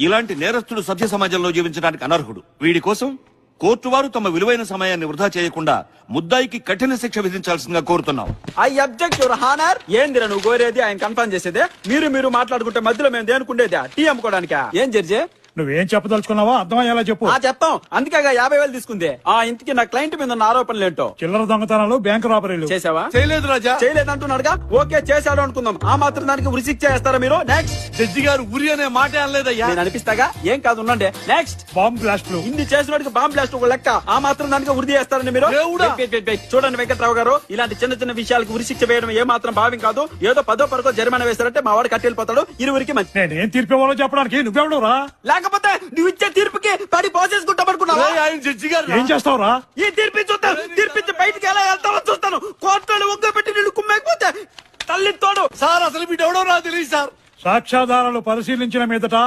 ఇలాంటి నేరస్తుడు సభ్య సమాజంలో జీవించడానికి అనర్హుడు. వీడి కోసం కోర్టు వారు తమ విలువైన సమయాన్ని వృధా చేయకుండా ముద్దాయికి కఠిన శిక్ష విధించాల్సిందిగా కోరుతున్నాం. I object your honour. ఏందిరా నువ్వు కోరేది? ఆయన కన్ఫర్మ్ చేసేదే. మీరు మాట్లాడుకుంటే మధ్యలో మేము దేనుకుండేదా? టీ అమ్ముకోవడానికా? ఏం జడ్జి నువ్వేం చెప్పదలుచుకున్నావా అర్థమయ్యేలా చెప్పు. చెప్తాం. అందుకేగా 50,000 తీసుకుంది. ఇంతకి నా క్లయింట్ మీద ఉన్న ఆరోపణలు ఏంటో. చిల్లర దొంగతనాలు, బ్యాంకు రాబరీలు చేసావా? చేయలేదు రాజా. చేయలేదంటున్నాడుగా. ఓకే చేశాడు అనుకుందాం. ఆ మాత్రం దానికి ఉరి శిక్ష చేస్తారా మీరు? నెక్స్ట్. జడ్జి గారు ఉరి అనే మాట అనలేదయ్యా. నేను అనిపిస్తాగా. ఏం కాదు ఉండండి. నెక్స్ట్. బాంబ్ బ్లాస్ట్లు. ఇన్ని చేసినోడికి బాంబ్ బ్లాస్ట్ ఒక లెక్క. ఆ మాత్రం దానికి ఉరి చేస్తారని మీరు? చూడండి వెంకట్రావు గారు, ఇలాంటి చిన్న చిన్న విషయాలకు ఉరి శిక్ష వేయడం ఏ మాత్రం భావ్యం కాదు. ఏదో 10ో 12 జరిమానా వేస్తారంటే మా వాడు కట్టెళ్ళిపోతాడు. ఇరువురికి మంచి. నేనేం తీర్పు ఇవ్వాలో చెప్పడానికి నువ్వెవడురా? లేకపోతే నువ్వు ఇచ్చే తీర్పుకి పడి పోసేసుకుంటామనుకున్నావా? జడ్జి గారు ఏం చేస్తావురా? ఈ తీర్పు చూస్తాను. తీర్పిచ్చి బయటికి ఎలా వెళ్తారో చూస్తాను. కోర్టులో ఒక్క పెట్టి నిన్ను కుమ్మేకపోతే తల్లి తోడు. సార్ అసలు వీడెవడో నాకు తెలియదు సార్. సాక్ష్యాధారాలు పరిశీలించిన మీదట